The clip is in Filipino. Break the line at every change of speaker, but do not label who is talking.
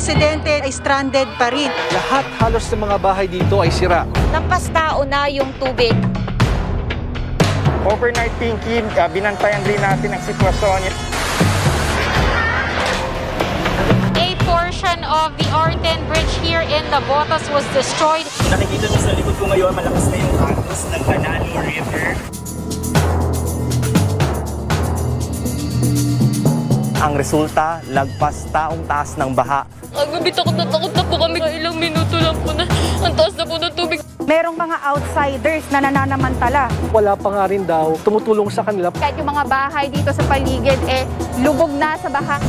residente ay stranded pa rin.
Lahat halos ng mga bahay dito ay sira.
Lampas tao na yung tubig.
Overnight thinking, binantayan din natin ang sitwasyon.
A portion of the R10 bridge here in Navotas was destroyed.
Nakikita niyo sa likod ko ngayon, malakas na yung agos ng Banano River. Ang resulta, lagpas taong taas ng baha.
Kagabi takot na po kami. Ilang minuto lang po na ang taas na po ng tubig.
Merong mga outsiders na nananamantala.
Wala pa nga rin daw tumutulong sa kanila.
Kahit yung mga bahay dito sa paligid, lubog na sa baha.